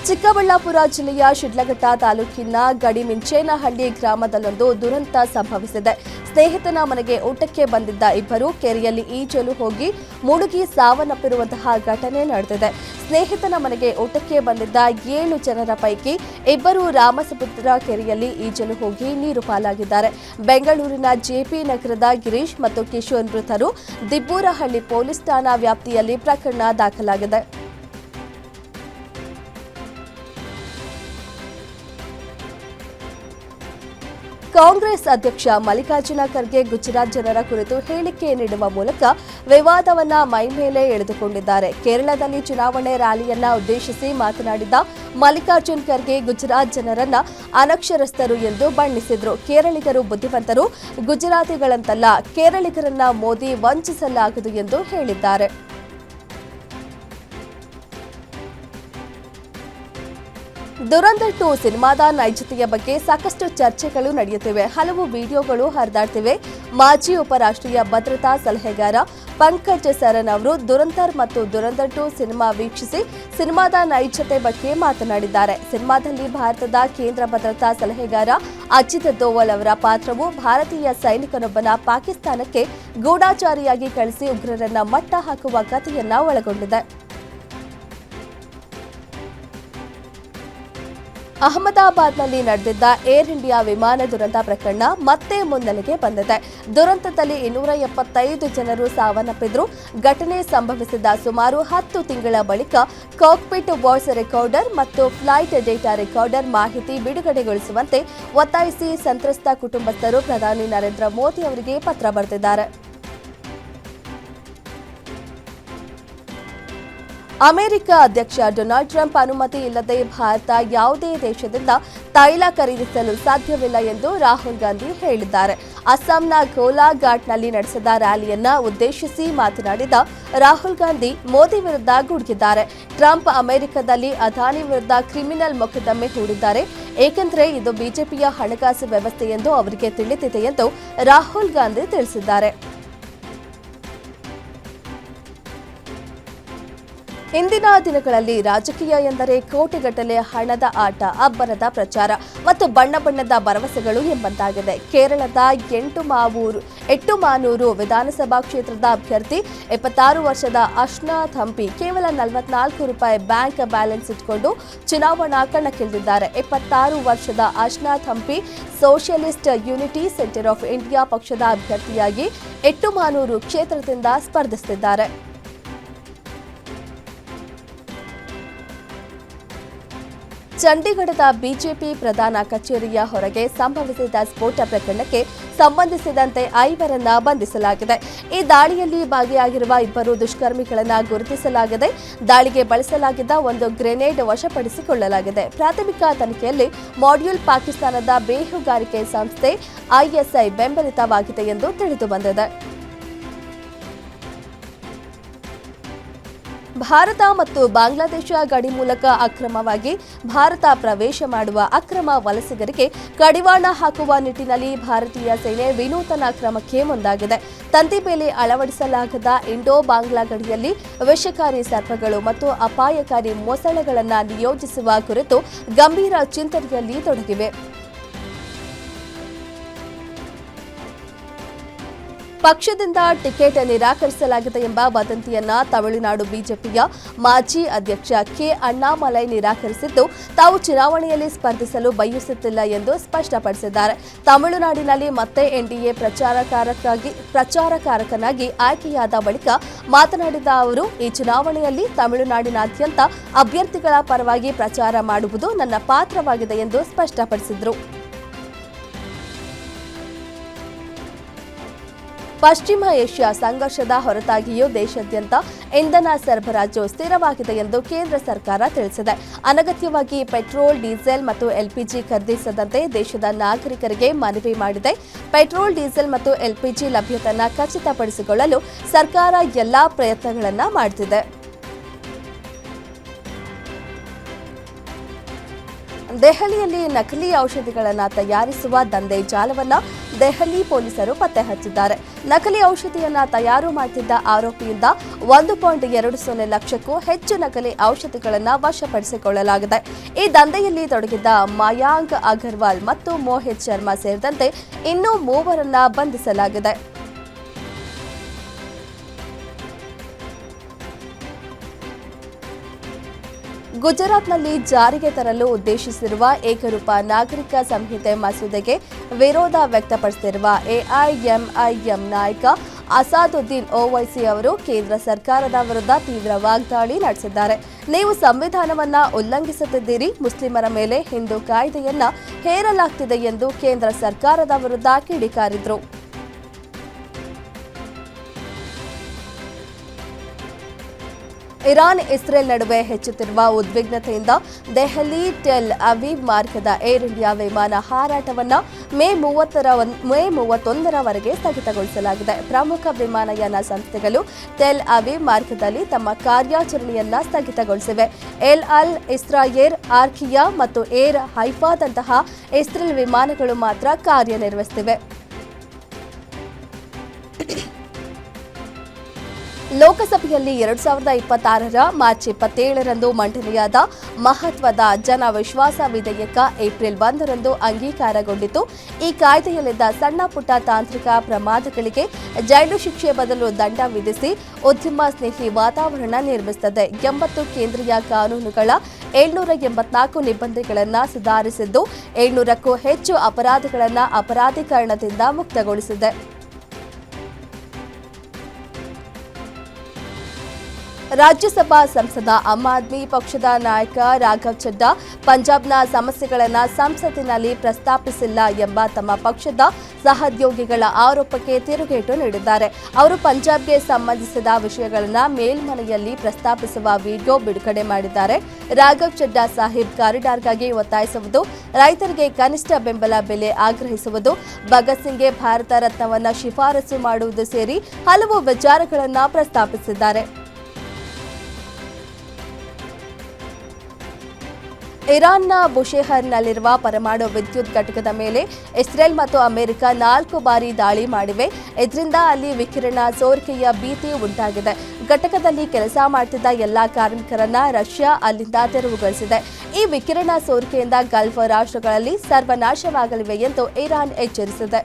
ಚಿಕ್ಕಬಳ್ಳಾಪುರ ಜಿಲ್ಲೆಯ ಶಿಡ್ಲಘಟ್ಟ ತಾಲೂಕಿನ ಗಡಿಮಿಂಚೇನಹಳ್ಳಿ ಗ್ರಾಮದಲ್ಲೊಂದು ದುರಂತ ಸಂಭವಿಸಿದೆ. ಸ್ನೇಹಿತನ ಮನೆಗೆ ಊಟಕ್ಕೆ ಬಂದಿದ್ದ ಇಬ್ಬರು ಕೆರೆಯಲ್ಲಿ ಈಜಲು ಹೋಗಿ ಮುಳುಗಿ ಸಾವನ್ನಪ್ಪಿರುವಂತಹ ಘಟನೆ ನಡೆದಿದೆ. ಸ್ನೇಹಿತನ ಮನೆಗೆ ಊಟಕ್ಕೆ ಬಂದಿದ್ದ 7 ಜನರ ಪೈಕಿ 2 ರಾಮಸಮುದ್ರ ಕೆರೆಯಲ್ಲಿ ಈಜಲು ಹೋಗಿ ನೀರು ಪಾಲಾಗಿದ್ದಾರೆ. ಬೆಂಗಳೂರಿನ ಜೆಪಿ ನಗರದ ಗಿರೀಶ್ ಮತ್ತು ಕಿಶೋರ್ ಮೃತರು. ದಿಬ್ಬೂರಹಳ್ಳಿ ಪೊಲೀಸ್ ಠಾಣಾ ವ್ಯಾಪ್ತಿಯಲ್ಲಿ ಪ್ರಕರಣ ದಾಖಲಾಗಿದೆ. ಕಾಂಗ್ರೆಸ್ ಅಧ್ಯಕ್ಷ ಮಲ್ಲಿಕಾರ್ಜುನ ಖರ್ಗೆ ಗುಜರಾತ್ ಜನರ ಕುರಿತು ಹೇಳಿಕೆ ನೀಡುವ ಮೂಲಕ ವಿವಾದವನ್ನ ಮೈಮೇಲೆ ಎಳೆದುಕೊಂಡಿದ್ದಾರೆ. ಕೇರಳದಲ್ಲಿ ಚುನಾವಣೆ ರ್ಯಾಲಿಯನ್ನ ಉದ್ದೇಶಿಸಿ ಮಾತನಾಡಿದ ಮಲ್ಲಿಕಾರ್ಜುನ್ ಖರ್ಗೆ ಗುಜರಾತ್ ಜನರನ್ನ ಅನಕ್ಷರಸ್ಥರು ಎಂದು ಬಣ್ಣಿಸಿದ್ರು. ಕೇರಳಿಗರು ಬುದ್ಧಿವಂತರು, ಗುಜರಾತಿಗಳಂತಲ್ಲ, ಕೇರಳಿಗರನ್ನ ಮೋದಿ ವಂಚಿಸಲಾಗದು ಎಂದು ಹೇಳಿದ್ದಾರೆ. ದುರಂಧರ್ 2 ಸಿನಿಮಾದ ನೈಜತೆಯ ಬಗ್ಗೆ ಸಾಕಷ್ಟು ಚರ್ಚೆಗಳು ನಡೆಯುತ್ತಿವೆ. ಹಲವು ವಿಡಿಯೋಗಳು ಹರಿದಾಡ್ತಿವೆ. ಮಾಜಿ ಉಪರಾಷ್ಟ್ರೀಯ ಭದ್ರತಾ ಸಲಹೆಗಾರ ಪಂಕಜ್ ಸರನ್ ಅವರು ದುರಂಧರ್ ಮತ್ತು ದುರಂಧರ್ 2 ಸಿನಿಮಾ ವೀಕ್ಷಿಸಿ ಸಿನಿಮಾದ ನೈಜತೆ ಬಗ್ಗೆ ಮಾತನಾಡಿದ್ದಾರೆ. ಸಿನಿಮಾದಲ್ಲಿ ಭಾರತದ ಕೇಂದ್ರ ಭದ್ರತಾ ಸಲಹೆಗಾರ ಅಜಿತ್ ದೋವಲ್ ಅವರ ಪಾತ್ರವು ಭಾರತೀಯ ಸೈನಿಕನೊಬ್ಬನ ಪಾಕಿಸ್ತಾನಕ್ಕೆ ಗೂಢಾಚಾರಿಯಾಗಿ ಕಳಿಸಿ ಉಗ್ರರನ್ನ ಮಟ್ಟ ಹಾಕುವ ಕಥೆಯನ್ನ ಒಳಗೊಂಡಿದೆ. ಅಹಮದಾಬಾದ್ನಲ್ಲಿ ನಡೆದಿದ್ದ ಏರ್ ಇಂಡಿಯಾ ವಿಮಾನ ದುರಂತ ಪ್ರಕರಣ ಮತ್ತೆ ಮುನ್ನೆಲೆಗೆ ಬಂದಿದೆ. ದುರಂತದಲ್ಲಿ 275 ಜನರು ಸಾವನ್ನಪ್ಪಿದ್ರು. ಘಟನೆ ಸಂಭವಿಸಿದ ಸುಮಾರು 10 ತಿಂಗಳ ಬಳಿಕ ಕಾಕ್ಪಿಟ್ ವಾಯ್ಸ್ ರೆಕಾರ್ಡರ್ ಮತ್ತು ಫ್ಲೈಟ್ ಡೇಟಾ ರೆಕಾರ್ಡರ್ ಮಾಹಿತಿ ಬಿಡುಗಡೆಗೊಳಿಸುವಂತೆ ಒತ್ತಾಯಿಸಿ ಸಂತ್ರಸ್ತ ಕುಟುಂಬಸ್ಥರು ಪ್ರಧಾನಿ ನರೇಂದ್ರ ಮೋದಿ ಅವರಿಗೆ ಪತ್ರ ಬರೆದಿದ್ದಾರೆ. ಅಮೆರಿಕ ಅಧ್ಯಕ್ಷ ಡೊನಾಲ್ಡ್ ಟ್ರಂಪ್ ಅನುಮತಿ ಇಲ್ಲದೆ ಭಾರತ ಯಾವುದೇ ದೇಶದಿಂದ ತೈಲ ಖರೀದಿಸಲು ಸಾಧ್ಯವಿಲ್ಲ ಎಂದು ರಾಹುಲ್ ಗಾಂಧಿ ಹೇಳಿದ್ದಾರೆ. ಅಸ್ಸಾಂನ ಗೋಲಾಘಾಟ್ನಲ್ಲಿ ನಡೆಸಿದ ರ್ಯಾಲಿಯನ್ನ ಉದ್ದೇಶಿಸಿ ಮಾತನಾಡಿದ ರಾಹುಲ್ ಗಾಂಧಿ ಮೋದಿ ವಿರುದ್ಧ ಗುಡುಗಿದ್ದಾರೆ. ಟ್ರಂಪ್ ಅಮೆರಿಕದಲ್ಲಿ ಅದಾನಿ ವಿರುದ್ಧ ಕ್ರಿಮಿನಲ್ ಮೊಕದ್ದಮೆ ಹೂಡಿದ್ದಾರೆ, ಏಕೆಂದರೆ ಇದು ಬಿಜೆಪಿಯ ಹಣಕಾಸು ವ್ಯವಸ್ಥೆ ಎಂದು ಅವರಿಗೆ ತಿಳಿದಿದೆ ಎಂದು ರಾಹುಲ್ ಗಾಂಧಿ ತಿಳಿಸಿದ್ದಾರೆ. ಇಂದಿನ ದಿನಗಳಲ್ಲಿ ರಾಜಕೀಯ ಎಂದರೆ ಕೋಟಿಗಟ್ಟಲೆ ಹಣದ ಆಟ, ಅಬ್ಬರದ ಪ್ರಚಾರ ಮತ್ತು ಬಣ್ಣ ಬಣ್ಣದ ಭರವಸೆಗಳು ಎಂಬಂತಾಗಿದೆ. ಕೇರಳದ ಎಟ್ಟುಮಾನೂರು ವಿಧಾನಸಭಾ ಕ್ಷೇತ್ರದ ಅಭ್ಯರ್ಥಿ 76 ವರ್ಷದ ಅಶ್ನಾಥ್ ಹಂಪಿ ಕೇವಲ 44 ರೂಪಾಯಿ ಬ್ಯಾಂಕ್ ಬ್ಯಾಲೆನ್ಸ್ ಇಟ್ಕೊಂಡು ಚುನಾವಣಾ ಕಣಕ್ಕಿಳಿದಿದ್ದಾರೆ. 76 ವರ್ಷದ Ashnath Hampi Socialist Unity Centre of India ಪಕ್ಷದ ಅಭ್ಯರ್ಥಿಯಾಗಿ ಎಟ್ಟುಮಾನೂರು ಕ್ಷೇತ್ರದಿಂದ ಸ್ಪರ್ಧಿಸುತ್ತಿದ್ದಾರೆ. ಚಂಡೀಗಢದ ಬಿಜೆಪಿ ಪ್ರಧಾನ ಕಚೇರಿಯ ಹೊರಗೆ ಸಂಭವಿಸಿದ ಸ್ಫೋಟ ಪ್ರಕರಣಕ್ಕೆ ಸಂಬಂಧಿಸಿದಂತೆ 5ರನ್ನ ಬಂಧಿಸಲಾಗಿದೆ. ಈ ದಾಳಿಯಲ್ಲಿ ಭಾಗಿಯಾಗಿರುವ 2 ದುಷ್ಕರ್ಮಿಗಳನ್ನು ಗುರುತಿಸಲಾಗಿದೆ. ದಾಳಿಗೆ ಬಳಸಲಾಗಿದ್ದ ಒಂದು ಗ್ರೆನೇಡ್ ವಶಪಡಿಸಿಕೊಳ್ಳಲಾಗಿದೆ. ಪ್ರಾಥಮಿಕ ತನಿಖೆಯಲ್ಲಿ ಮಾಡ್ಯೂಲ್ ಪಾಕಿಸ್ತಾನದ ಬೇಹುಗಾರಿಕೆ ಸಂಸ್ಥೆ ಐಎಸ್ಐ ಬೆಂಬಲಿತವಾಗಿದೆ ಎಂದು ತಿಳಿದುಬಂದಿದೆ. ಭಾರತ ಮತ್ತು ಬಾಂಗ್ಲಾದೇಶ ಗಡಿ ಮೂಲಕ ಅಕ್ರಮವಾಗಿ ಭಾರತ ಪ್ರವೇಶ ಮಾಡುವ ಅಕ್ರಮ ವಲಸಿಗರಿಗೆ ಕಡಿವಾಣ ಹಾಕುವ ನಿಟ್ಟಿನಲ್ಲಿ ಭಾರತೀಯ ಸೇನೆ ವಿನೂತನ ಕ್ರಮಕ್ಕೆ ಮುಂದಾಗಿದೆ. ತಂತಿ ಬೇಲಿ ಅಳವಡಿಸಲಾಗದ ಇಂಡೋ ಬಾಂಗ್ಲಾ ಗಡಿಯಲ್ಲಿ ವಿಷಕಾರಿ ಸರ್ಪಗಳು ಮತ್ತು ಅಪಾಯಕಾರಿ ಮೊಸಳೆಗಳನ್ನು ನಿಯೋಜಿಸುವ ಕುರಿತು ಗಂಭೀರ ಚಿಂತನೆಯಲ್ಲಿ ತೊಡಗಿವೆ. ಪಕ್ಷದಿಂದ ಟಿಕೆಟ್ ನಿರಾಕರಿಸಲಾಗಿದೆ ಎಂಬ ವದಂತಿಯನ್ನ ತಮಿಳುನಾಡು ಬಿಜೆಪಿಯ ಮಾಜಿ ಅಧ್ಯಕ್ಷ ಕೆ ಅಣ್ಣಾಮಲೈ ನಿರಾಕರಿಸಿದ್ದು, ತಾವು ಚುನಾವಣೆಯಲ್ಲಿ ಸ್ಪರ್ಧಿಸಲು ಬಯಸುತ್ತಿಲ್ಲ ಎಂದು ಸ್ಪಷ್ಟಪಡಿಸಿದ್ದಾರೆ. ತಮಿಳುನಾಡಿನಲ್ಲಿ ಮತ್ತೆ ಎನ್ಡಿಎ ಪ್ರಚಾರಕಾರಕನಾಗಿ ಆಯ್ಕೆಯಾದ ಬಳಿಕ ಮಾತನಾಡಿದ ಅವರು, ಈ ಚುನಾವಣೆಯಲ್ಲಿ ತಮಿಳುನಾಡಿನಾದ್ಯಂತ ಅಭ್ಯರ್ಥಿಗಳ ಪರವಾಗಿ ಪ್ರಚಾರ ಮಾಡುವುದು ನನ್ನ ಪಾತ್ರವಾಗಿದೆ ಎಂದು ಸ್ಪಷ್ಟಪಡಿಸಿದರು. ಪಶ್ಚಿಮ ಏಷ್ಯಾ ಸಂಘರ್ಷದ ಹೊರತಾಗಿಯೂ ದೇಶಾದ್ಯಂತ ಇಂಧನ ಸರಬರಾಜು ಸ್ಥಿರವಾಗಿದೆ ಎಂದು ಕೇಂದ್ರ ಸರ್ಕಾರ ತಿಳಿಸಿದೆ. ಅನಗತ್ಯವಾಗಿ ಪೆಟ್ರೋಲ್, ಡೀಸೆಲ್ ಮತ್ತು ಎಲ್ಪಿಜಿ ಖರೀದಿಸದಂತೆ ದೇಶದ ನಾಗರಿಕರಿಗೆ ಮನವಿ ಮಾಡಿದೆ. ಪೆಟ್ರೋಲ್, ಡೀಸೆಲ್ ಮತ್ತು ಎಲ್ಪಿಜಿ ಲಭ್ಯತೆಯನ್ನು ಖಚಿತಪಡಿಸಿಕೊಳ್ಳಲು ಸರ್ಕಾರ ಎಲ್ಲಾ ಪ್ರಯತ್ನಗಳನ್ನು ಮಾಡುತ್ತಿದೆ. ದೆಹಲಿಯಲ್ಲಿ ನಕಲಿ ಔಷಧಿಗಳನ್ನು ತಯಾರಿಸುವ ದಂಧೆ ಜಾಲವನ್ನು ದೆಹಲಿ ಪೊಲೀಸರು ಪತ್ತೆ ಹಚ್ಚಿದ್ದಾರೆ. ನಕಲಿ ಔಷಧಿಯನ್ನು ತಯಾರು ಮಾಡುತ್ತಿದ್ದ ಆರೋಪಿಯಿಂದ 1.20 ಲಕ್ಷಕ್ಕೂ ಹೆಚ್ಚು ನಕಲಿ ಔಷಧಿಗಳನ್ನು ವಶಪಡಿಸಿಕೊಳ್ಳಲಾಗಿದೆ. ಈ ದಂಧೆಯಲ್ಲಿ ತೊಡಗಿದ್ದ ಮಯಾಂಕ್ ಅಗರ್ವಾಲ್ ಮತ್ತು ಮೋಹಿತ್ ಶರ್ಮಾ ಸೇರಿದಂತೆ ಇನ್ನೂ 3ರನ್ನ ಬಂಧಿಸಲಾಗಿದೆ. ಗುಜರಾತ್ನಲ್ಲಿ ಜಾರಿಗೆ ತರಲು ಉದ್ದೇಶಿಸಿರುವ ಏಕರೂಪ ನಾಗರಿಕ ಸಂಹಿತೆ ಮಸೂದೆಗೆ ವಿರೋಧ ವ್ಯಕ್ತಪಡಿಸಿರುವ ಎಐಎಂಐಎಂ ನಾಯಕ ಅಸಾದುದ್ದೀನ್ ಓವೈಸಿ ಅವರು ಕೇಂದ್ರ ಸರ್ಕಾರದ ವಿರುದ್ಧ ತೀವ್ರ ವಾಗ್ದಾಳಿ ನಡೆಸಿದ್ದಾರೆ. ನೀವು ಸಂವಿಧಾನವನ್ನ ಉಲ್ಲಂಘಿಸುತ್ತಿದ್ದೀರಿ, ಮುಸ್ಲಿಮರ ಮೇಲೆ ಹಿಂದೂ ಕಾಯ್ದೆಯನ್ನ ಹೇರಲಾಗ್ತಿದೆ ಎಂದು ಕೇಂದ್ರ ಸರ್ಕಾರದ ವಿರುದ್ಧ ಕಿಡಿಕಾರಿದ್ರು. ಇರಾನ್ ಇಸ್ರೇಲ್ ನಡುವೆ ಹೆಚ್ಚುತ್ತಿರುವ ಉದ್ವಿಗ್ನತೆಯಿಂದ ದೆಹಲಿ ಟೆಲ್ ಅವೀವ್ ಮಾರ್ಗದ ಏರ್ ಇಂಡಿಯಾ ವಿಮಾನ ಹಾರಾಟವನ್ನು ಮೇ 31ರವರೆಗೆ ಸ್ಥಗಿತಗೊಳಿಸಲಾಗಿದೆ. ಪ್ರಮುಖ ವಿಮಾನಯಾನ ಸಂಸ್ಥೆಗಳು ಟೆಲ್ ಅವೀವ್ ಮಾರ್ಗದಲ್ಲಿ ತಮ್ಮ ಕಾರ್ಯಾಚರಣೆಯನ್ನ ಸ್ಥಗಿತಗೊಳಿಸಿವೆ. ಎಲ್ ಅಲ್ ಇಸ್ರಾಯೇರ್, ಆರ್ಕಿಯಾ ಮತ್ತು ಏರ್ ಹೈಫಾದಂತಹ ಇಸ್ರೇಲ್ ವಿಮಾನಗಳು ಮಾತ್ರ ಕಾರ್ಯನಿರ್ವಹಿಸುತ್ತಿವೆ. ಲೋಕಸಭೆಯಲ್ಲಿ 2026ರ ಮಾರ್ಚ್ 27ರಂದು ಮಂಡನೆಯಾದ ಮಹತ್ವದ ಜನ ವಿಶ್ವಾಸ ವಿಧೇಯಕ ಏಪ್ರಿಲ್ 1ರಂದು ಅಂಗೀಕಾರಗೊಂಡಿತು. ಈ ಕಾಯ್ದೆಯಲ್ಲಿದ್ದ ಸಣ್ಣ ಪುಟ್ಟ ತಾಂತ್ರಿಕ ಪ್ರಮಾದಗಳಿಗೆ ಜೈಲು ಶಿಕ್ಷೆ ಬದಲು ದಂಡ ವಿಧಿಸಿ ಉದ್ಯಮ ಸ್ನೇಹಿ ವಾತಾವರಣ ನಿರ್ಮಿಸುತ್ತದೆ. 80 ಕೇಂದ್ರೀಯ ಕಾನೂನುಗಳ 784 ನಿಬಂಧನೆಗಳನ್ನು ಸುಧಾರಿಸಿದ್ದು 700ಕ್ಕೂ ಹೆಚ್ಚು ಅಪರಾಧಗಳನ್ನು ಅಪರಾಧೀಕರಣದಿಂದ ಮುಕ್ತಗೊಳಿಸಿದೆ. ರಾಜ್ಯಸಭಾ ಸಂಸದ ಆಮ್ ಆದ್ಮಿ ಪಕ್ಷದ ನಾಯಕ ರಾಘವ್ ಚಡ್ಡಾ ಪಂಜಾಬ್ನ ಸಮಸ್ಯೆಗಳನ್ನು ಸಂಸತ್ತಿನಲ್ಲಿ ಪ್ರಸ್ತಾಪಿಸಿಲ್ಲ ಎಂಬ ತಮ್ಮ ಪಕ್ಷದ ಸಹೋದ್ಯೋಗಿಗಳ ಆರೋಪಕ್ಕೆ ತಿರುಗೇಟು ನೀಡಿದ್ದಾರೆ. ಅವರು ಪಂಜಾಬ್ಗೆ ಸಂಬಂಧಿಸಿದ ವಿಷಯಗಳನ್ನು ಮೇಲ್ಮನೆಯಲ್ಲಿ ಪ್ರಸ್ತಾಪಿಸುವ ವಿಡಿಯೋ ಬಿಡುಗಡೆ ಮಾಡಿದ್ದಾರೆ. ರಾಘವ್ ಚಡ್ಡಾ ಸಾಹಿಬ್ ಕಾರಿಡಾರ್ಗಾಗಿ ಒತ್ತಾಯಿಸುವುದು, ರೈತರಿಗೆ ಕನಿಷ್ಠ ಬೆಂಬಲ ಬೆಲೆ ಆಗ್ರಹಿಸುವುದು, ಭಗತ್ ಸಿಂಗ್ಗೆ ಭಾರತ ರತ್ನವನ್ನು ಶಿಫಾರಸು ಮಾಡುವುದು ಸೇರಿ ಹಲವು ವಿಚಾರಗಳನ್ನು ಪ್ರಸ್ತಾಪಿಸಿದ್ದಾರೆ. ಇರಾನ್ನ ಬುಷೆಹರ್ನಲ್ಲಿರುವ ಪರಮಾಣು ವಿದ್ಯುತ್ ಘಟಕದ ಮೇಲೆ ಇಸ್ರೇಲ್ ಮತ್ತು ಅಮೆರಿಕ 4 ಬಾರಿ ದಾಳಿ ಮಾಡಿವೆ. ಇದರಿಂದ ಅಲ್ಲಿ ವಿಕಿರಣ ಸೋರಿಕೆಯ ಭೀತಿ ಉಂಟಾಗಿದೆ. ಘಟಕದಲ್ಲಿ ಕೆಲಸ ಮಾಡುತ್ತಿದ್ದ ಎಲ್ಲಾ ಕಾರ್ಮಿಕರನ್ನ ರಷ್ಯಾ ಅಲ್ಲಿಂದ ತೆರವುಗೊಳಿಸಿದೆ. ಈ ವಿಕಿರಣ ಸೋರಿಕೆಯಿಂದ ಗಲ್ಫ್ ರಾಷ್ಟ್ರಗಳಲ್ಲಿ ಸರ್ವನಾಶವಾಗಲಿವೆ ಎಂದು ಇರಾನ್ ಎಚ್ಚರಿಸಿದೆ.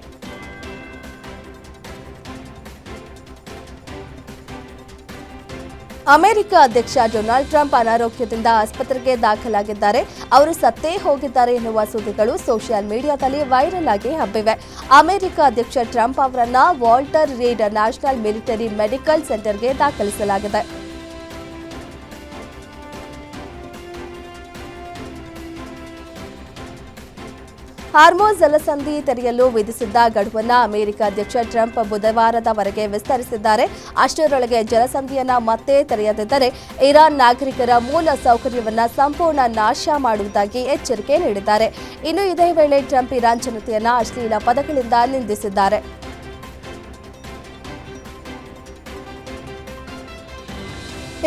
ಅಮೆರಿಕ ಅಧ್ಯಕ್ಷ ಡೊನಾಲ್ಡ್ ಟ್ರಂಪ್ ಅನಾರೋಗ್ಯದಿಂದ ಆಸ್ಪತ್ರೆಗೆ ದಾಖಲಾಗಿದ್ದಾರೆ. ಅವರು ಸತ್ತೇ ಹೋಗಿದ್ದಾರೆ ಎನ್ನುವ ಸುದ್ದಿಗಳು ಸೋಷಿಯಲ್ ಮೀಡಿಯಾದಲ್ಲಿ ವೈರಲ್ ಆಗಿ ಹಬ್ಬಿವೆ. ಅಮೆರಿಕ ಅಧ್ಯಕ್ಷ ಟ್ರಂಪ್ ಅವರನ್ನ Walter read national military medical ಸೆಂಟರ್ಗೆ ದಾಖಲಿಸಲಾಗಿದೆ. ಹಾರ್ಮೋಸ್ ಜಲಸಂಧಿ ತೆರೆಯಲು ವಿಧಿಸಿದ್ದ ಗಡುವನ್ನು ಅಮೆರಿಕ ಅಧ್ಯಕ್ಷ ಟ್ರಂಪ್ ಬುಧವಾರದವರೆಗೆ ವಿಸ್ತರಿಸಿದ್ದಾರೆ. ಅಷ್ಟರೊಳಗೆ ಜಲಸಂಧಿಯನ್ನು ಮತ್ತೆ ತೆರೆಯದಿದ್ದರೆ ಇರಾನ್ ನಾಗರಿಕರ ಮೂಲ ಸೌಕರ್ಯವನ್ನು ಸಂಪೂರ್ಣ ನಾಶ ಮಾಡುವುದಾಗಿ ಎಚ್ಚರಿಕೆ ನೀಡಿದ್ದಾರೆ. ಇನ್ನು ಇದೇ ವೇಳೆ ಟ್ರಂಪ್ ಇರಾನ್ ಜನತೆಯನ್ನು ಅಶ್ಲೀಲ ಪದಗಳಿಂದ ನಿಂದಿಸಿದ್ದಾರೆ.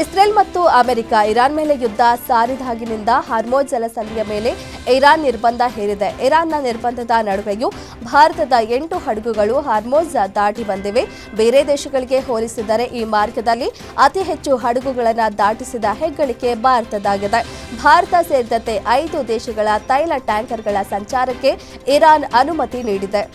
ಇಸ್ರೇಲ್ ಮತ್ತು ಅಮೆರಿಕ ಇರಾನ್ ಮೇಲೆ ಯುದ್ಧ ಸಾರಿದಾಗಿನಿಂದ ಹಾರ್ಮೋಜ್ ಜಲಸಂಧಿಯ ಮೇಲೆ ಇರಾನ್ ನಿರ್ಬಂಧ ಹೇರಿದೆ. ಇರಾನ್ನ ನಿರ್ಬಂಧದ ನಡುವೆಯೂ ಭಾರತದ 8 ಹಡಗುಗಳು ಹಾರ್ಮೋಜ್ ದಾಟಿ ಬಂದಿವೆ. ಬೇರೆ ದೇಶಗಳಿಗೆ ಹೋಲಿಸಿದರೆ ಈ ಮಾರ್ಗದಲ್ಲಿ ಅತಿ ಹೆಚ್ಚು ಹಡಗುಗಳನ್ನು ದಾಟಿಸಿದ ಹೆಗ್ಗಳಿಕೆ ಭಾರತದಾಗಿದೆ. ಭಾರತ ಸೇರಿದಂತೆ 5 ದೇಶಗಳ ತೈಲ ಟ್ಯಾಂಕರ್ಗಳ ಸಂಚಾರಕ್ಕೆ ಇರಾನ್ ಅನುಮತಿ ನೀಡಿದೆ.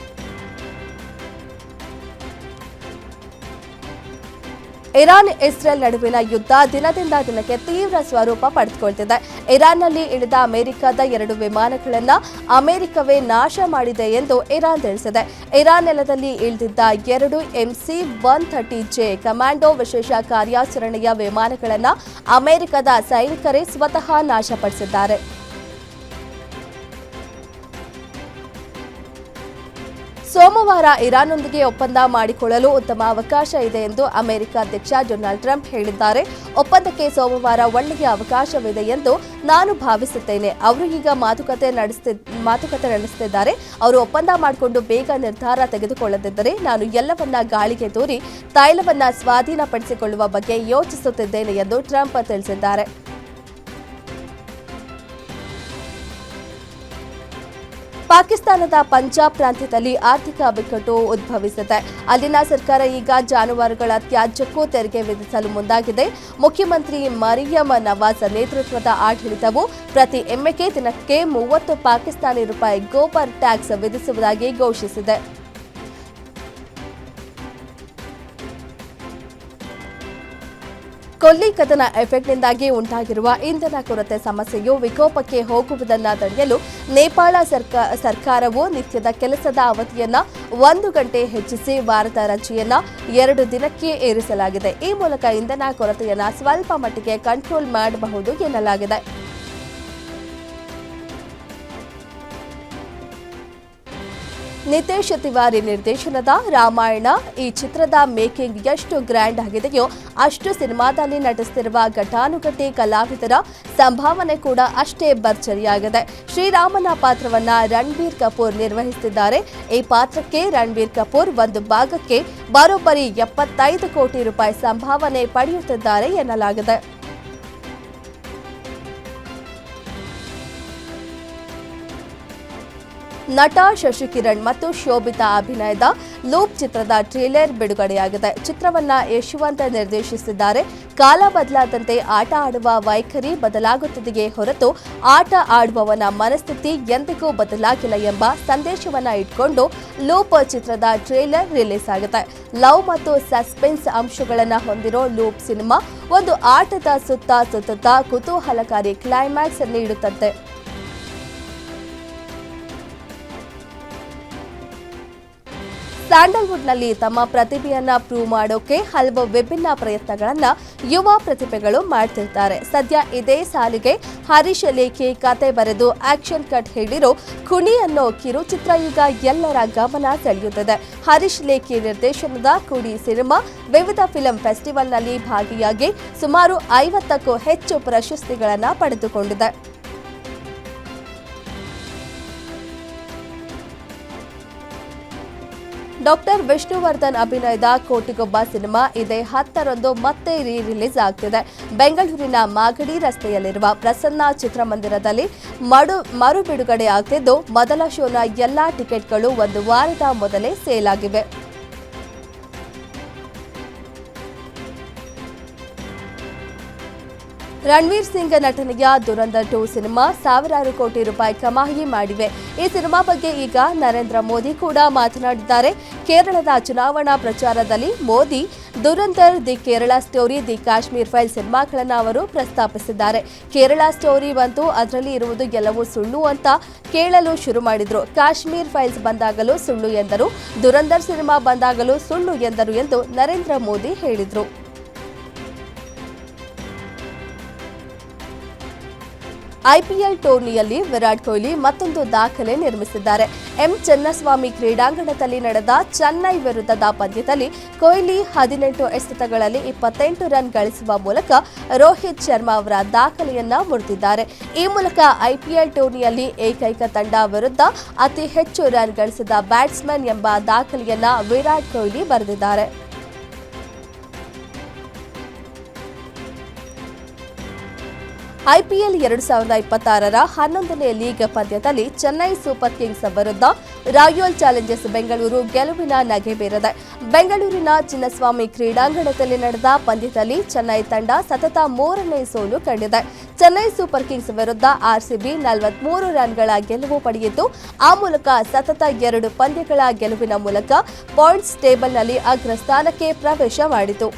ಇರಾನ್ ಇಸ್ರೇಲ್ ನಡುವಿನ ಯುದ್ಧ ದಿನದಿಂದ ದಿನಕ್ಕೆ ತೀವ್ರ ಸ್ವರೂಪ ಪಡೆದುಕೊಳ್ತಿದೆ. ಇರಾನ್ನಲ್ಲಿ ಇಳಿದ ಅಮೆರಿಕದ 2 ವಿಮಾನಗಳನ್ನು ಅಮೆರಿಕವೇ ನಾಶ ಮಾಡಿದೆ ಎಂದು ಇರಾನ್ ತಿಳಿಸಿದೆ. ಇರಾನ್ ನೆಲದಲ್ಲಿ ಇಳಿದಿದ್ದ 2 MC-130J ಕಮಾಂಡೋ ವಿಶೇಷ ಕಾರ್ಯಾಚರಣೆಯ ವಿಮಾನಗಳನ್ನು ಅಮೆರಿಕದ ಸೈನಿಕರೇ ಸ್ವತಃ ನಾಶಪಡಿಸಿದ್ದಾರೆ. ಸೋಮವಾರ ಇರಾನ್ನೊಂದಿಗೆ ಒಪ್ಪಂದ ಮಾಡಿಕೊಳ್ಳಲು ಉತ್ತಮ ಅವಕಾಶ ಇದೆ ಎಂದು ಅಮೆರಿಕ ಅಧ್ಯಕ್ಷ ಡೊನಾಲ್ಡ್ ಟ್ರಂಪ್ ಹೇಳಿದ್ದಾರೆ. ಒಪ್ಪಂದಕ್ಕೆ ಸೋಮವಾರ ಒಳ್ಳೆಯ ಅವಕಾಶವಿದೆ ಎಂದು ನಾನು ಭಾವಿಸುತ್ತೇನೆ. ಅವರು ಈಗ ಮಾತುಕತೆ ನಡೆಸುತ್ತಿದ್ದಾರೆ. ಅವರು ಒಪ್ಪಂದ ಮಾಡಿಕೊಂಡು ಬೇಗ ನಿರ್ಧಾರ ತೆಗೆದುಕೊಳ್ಳದಿದ್ದರೆ ನಾನು ಎಲ್ಲವನ್ನ ಗಾಳಿಗೆ ತೂರಿ ತೈಲವನ್ನ ಸ್ವಾಧೀನಪಡಿಸಿಕೊಳ್ಳುವ ಬಗ್ಗೆ ಯೋಚಿಸುತ್ತಿದ್ದೇನೆ ಎಂದು ಟ್ರಂಪ್ ತಿಳಿಸಿದ್ದಾರೆ. ಪಾಕಿಸ್ತಾನದ ಪಂಜಾಬ್ ಪ್ರಾಂತ್ಯದಲ್ಲಿ ಆರ್ಥಿಕ ಬಿಕ್ಕಟ್ಟು ಉದ್ಭವಿಸಿದೆ. ಅಲ್ಲಿನ ಸರ್ಕಾರ ಈಗ ಜಾನುವಾರುಗಳ ತ್ಯಾಜ್ಯಕ್ಕೂ ತೆರಿಗೆ ವಿಧಿಸಲು ಮುಂದಾಗಿದೆ. ಮುಖ್ಯಮಂತ್ರಿ ಮರಿಯಮ್ ನವಾಜ್ ನೇತೃತ್ವದ ಆಡಳಿತವು ಪ್ರತಿ ಎಮ್ಮೆಗೆ ದಿನಕ್ಕೆ 30 ಪಾಕಿಸ್ತಾನಿ ರೂಪಾಯಿ ಗೋಬರ್ ಟ್ಯಾಕ್ಸ್ ವಿಧಿಸುವುದಾಗಿ ಘೋಷಿಸಿದೆ. ಕೊಲ್ಲಿ ಕದನ ಎಫೆಕ್ಟ್ನಿಂದಾಗಿ ಉಂಟಾಗಿರುವ ಇಂಧನ ಕೊರತೆ ಸಮಸ್ಯೆಯು ವಿಕೋಪಕ್ಕೆ ಹೋಗುವುದನ್ನು ತಡೆಯಲು ನೇಪಾಳ ಸರ್ಕಾರವು ನಿತ್ಯದ ಕೆಲಸದ ಅವಧಿಯನ್ನ 1 ಗಂಟೆ ಹೆಚ್ಚಿಸಿ ವಾರದ ರಜೆಯನ್ನ 2 ದಿನಕ್ಕೆ ಏರಿಸಲಾಗಿದೆ. ಈ ಮೂಲಕ ಇಂಧನ ಕೊರತೆಯನ್ನ ಸ್ವಲ್ಪ ಮಟ್ಟಿಗೆ ಕಂಟ್ರೋಲ್ ಮಾಡಬಹುದು ಎನ್ನಲಾಗಿದೆ. ನಿತೇಶ್ ತಿವಾರಿ ನಿರ್ದೇಶನದ ರಾಮಾಯಣ ಈ ಚಿತ್ರದ ಮೇಕಿಂಗ್ ಎಷ್ಟು ಗ್ರ್ಯಾಂಡ್ ಆಗಿದೆಯೋ ಅಷ್ಟು ಸಿನಿಮಾದಲ್ಲಿ ನಟಿಸುತ್ತಿರುವ ಘಟಾನುಘಟಿ ಕಲಾವಿದರ ಸಂಭಾವನೆ ಕೂಡ ಅಷ್ಟೇ ಭರ್ಜರಿಯಾಗಿದೆ. ಶ್ರೀರಾಮನ ಪಾತ್ರವನ್ನ ರಣಬೀರ್ ಕಪೂರ್ ನಿರ್ವಹಿಸುತ್ತಿದ್ದಾರೆ. ಈ ಪಾತ್ರಕ್ಕೆ ರಣಬೀರ್ ಕಪೂರ್ ಒಂದು ಭಾಗಕ್ಕೆ ಬರೋಬ್ಬರಿ 75 ಕೋಟಿ ರೂಪಾಯಿ ಸಂಭಾವನೆ ಪಡೆಯುತ್ತಿದ್ದಾರೆ ಎನ್ನಲಾಗಿದೆ. ನಟ ಶಶಿಕಿರಣ್ ಮತ್ತು ಶೋಭಿತಾ ಅಭಿನಯದ ಲೂಪ್ ಚಿತ್ರದ ಟ್ರೇಲರ್ ಬಿಡುಗಡೆಯಾಗಿದೆ. ಚಿತ್ರವನ್ನ ಯಶವಂತ್ ನಿರ್ದೇಶಿಸಿದ್ದಾರೆ. ಕಾಲ ಬದಲಾದಂತೆ ಆಟ ಆಡುವ ವೈಖರಿ ಬದಲಾಗುತ್ತಿದೆಯೇ ಹೊರತು ಆಟ ಆಡುವವನ ಮನಸ್ಥಿತಿ ಎಂದಿಗೂ ಬದಲಾಗಿಲ್ಲ ಎಂಬ ಸಂದೇಶವನ್ನ ಇಟ್ಕೊಂಡು ಲೂಪ್ ಚಿತ್ರದ ಟ್ರೇಲರ್ ರಿಲೀಸ್ ಆಗುತ್ತೆ. ಲವ್ ಮತ್ತು ಸಸ್ಪೆನ್ಸ್ ಅಂಶಗಳನ್ನು ಹೊಂದಿರೋ ಲೂಪ್ ಸಿನಿಮಾ ಒಂದು ಆಟದ ಸುತ್ತ ಕುತೂಹಲಕಾರಿ ಕ್ಲೈಮ್ಯಾಕ್ಸ್ ನೀಡುತ್ತದೆ. ಸ್ಯಾಂಡಲ್ವುಡ್ನಲ್ಲಿ ತಮ್ಮ ಪ್ರತಿಭೆಯನ್ನ ಪ್ರೂವ್ ಮಾಡೋಕೆ ಹಲವು ವಿಭಿನ್ನ ಪ್ರಯತ್ನಗಳನ್ನ ಯುವ ಪ್ರತಿಭೆಗಳು ಮಾಡ್ತಿರ್ತಾರೆ. ಸದ್ಯ ಇದೇ ಸಾಲಿಗೆ ಹರೀಶ್ ಲೇಖಿ ಕತೆ ಬರೆದು ಆಕ್ಷನ್ ಕಟ್ ಹೇಳಿರೋ ಖುನಿ ಅನ್ನೋ ಕಿರುಚಿತ್ರ ಈಗ ಎಲ್ಲರ ಗಮನ ಸೆಳೆಯುತ್ತಿದೆ. ಹರೀಶ್ ಲೇಖಿ ನಿರ್ದೇಶನದ ಖುನಿ ಸಿನಿಮಾ ವಿವಿಧ ಫಿಲ್ಮ್ ಫೆಸ್ಟಿವಲ್ನಲ್ಲಿ ಭಾಗಿಯಾಗಿ ಸುಮಾರು 50ಕ್ಕೂ ಹೆಚ್ಚು ಪ್ರಶಸ್ತಿಗಳನ್ನು ಪಡೆದುಕೊಂಡಿದೆ. ಡಾಕ್ಟರ್ ವಿಷ್ಣುವರ್ಧನ್ ಅಭಿನಯದ ಕೋಟಿಗೊಬ್ಬ ಸಿನಿಮಾ ಇದೇ 10ರಂದು ಮತ್ತೆ ರಿಲೀಸ್ ಆಗ್ತಿದೆ. ಬೆಂಗಳೂರಿನ ಮಾಗಡಿ ರಸ್ತೆಯಲ್ಲಿರುವ ಪ್ರಸನ್ನ ಚಿತ್ರಮಂದಿರದಲ್ಲಿ ಮರು ಬಿಡುಗಡೆ ಆಗ್ತಿದ್ದು ಮೊದಲ ಶೋನ ಎಲ್ಲಾ ಟಿಕೆಟ್ಗಳು 1 ವಾರದ ಮೊದಲೇ ಸೇಲ್ ಆಗಿವೆ. ರಣವೀರ್ ಸಿಂಗ್ ನಟನೆಯ ದುರಂಧರ್ 2 ಸಿನಿಮಾ ಸಾವಿರಾರು ಕೋಟಿ ರೂಪಾಯಿ ಕಮಾಯಿ ಮಾಡಿವೆ. ಈ ಸಿನಿಮಾ ಬಗ್ಗೆ ಈಗ ನರೇಂದ್ರ ಮೋದಿ ಕೂಡ ಮಾತನಾಡಿದ್ದಾರೆ. ಕೇರಳದ ಚುನಾವಣಾ ಪ್ರಚಾರದಲ್ಲಿ Modi Dhurandhar, The Kerala Story, The Kashmir File ಸಿನಿಮಾಗಳನ್ನು ಅವರು ಪ್ರಸ್ತಾಪಿಸಿದ್ದಾರೆ. ಕೇರಳ ಸ್ಟೋರಿ ಬಂತು, ಅದರಲ್ಲಿ ಇರುವುದು ಎಲ್ಲವೂ ಸುಳ್ಳು ಅಂತ ಕೇಳಲು ಶುರು ಮಾಡಿದ್ರು. ಕಾಶ್ಮೀರ್ ಫೈಲ್ಸ್ ಬಂದಾಗಲೂ ಸುಳ್ಳು ಎಂದರು. ದುರಂಧರ್ ಸಿನಿಮಾ ಬಂದಾಗಲೂ ಸುಳ್ಳು ಎಂದರು ಎಂದು ನರೇಂದ್ರ ಮೋದಿ ಹೇಳಿದರು. ಐಪಿಎಲ್ ಟೂರ್ನಿಯಲ್ಲಿ ವಿರಾಟ್ ಕೊಹ್ಲಿ ಮತ್ತೊಂದು ದಾಖಲೆ ನಿರ್ಮಿಸಿದ್ದಾರೆ. ಎಂ ಚೆನ್ನಸ್ವಾಮಿ ಕ್ರೀಡಾಂಗಣದಲ್ಲಿ ನಡೆದ ಚೆನ್ನೈ ವಿರುದ್ಧದ ಪಂದ್ಯದಲ್ಲಿ ಕೊಹ್ಲಿ 18 ಎಸೆತಗಳಲ್ಲಿ 28 ರನ್ ಗಳಿಸುವ ಮೂಲಕ ರೋಹಿತ್ ಶರ್ಮಾ ಅವರ ದಾಖಲೆಯನ್ನ ಮುರಿದಿದ್ದಾರೆ. ಈ ಮೂಲಕ ಐಪಿಎಲ್ ಟೂರ್ನಿಯಲ್ಲಿ ಏಕೈಕ ತಂಡ ವಿರುದ್ಧ ಅತಿ ಹೆಚ್ಚು ರನ್ ಗಳಿಸಿದ ಬ್ಯಾಟ್ಸ್ಮನ್ ಎಂಬ ದಾಖಲೆಯನ್ನ ವಿರಾಟ್ ಕೊಹ್ಲಿ ಬರೆದಿದ್ದಾರೆ. ಐಪಿಎಲ್ 2026ರ 11ನೇ ಲೀಗ್ ಪಂದ್ಯದಲ್ಲಿ ಚೆನ್ನೈ ಸೂಪರ್ ಕಿಂಗ್ಸ್ ವಿರುದ್ಧ ರಾಯಲ್ ಚಾಲೆಂಜರ್ಸ್ ಬೆಂಗಳೂರು ಗೆಲುವಿನ ನಗೆ ಬೀರಿದೆ. ಬೆಂಗಳೂರಿನ ಚಿನ್ನಸ್ವಾಮಿ ಕ್ರೀಡಾಂಗಣದಲ್ಲಿ ನಡೆದ ಪಂದ್ಯದಲ್ಲಿ ಚೆನ್ನೈ ತಂಡ ಸತತ 3ನೇ ಸೋಲು ಕಂಡಿದೆ. ಚೆನ್ನೈ ಸೂಪರ್ ಕಿಂಗ್ಸ್ ವಿರುದ್ಧ ಆರ್ಸಿಬಿ 43 ರನ್ಗಳ ಗೆಲುವು ಪಡೆಯಿತು. ಆ ಮೂಲಕ ಸತತ 2 ಪಂದ್ಯಗಳ ಗೆಲುವಿನ ಮೂಲಕ ಪಾಯಿಂಟ್ಸ್ ಟೇಬಲ್ನಲ್ಲಿ ಅಗ್ರಸ್ಥಾನಕ್ಕೆ ಪ್ರವೇಶ ಮಾಡಿತು.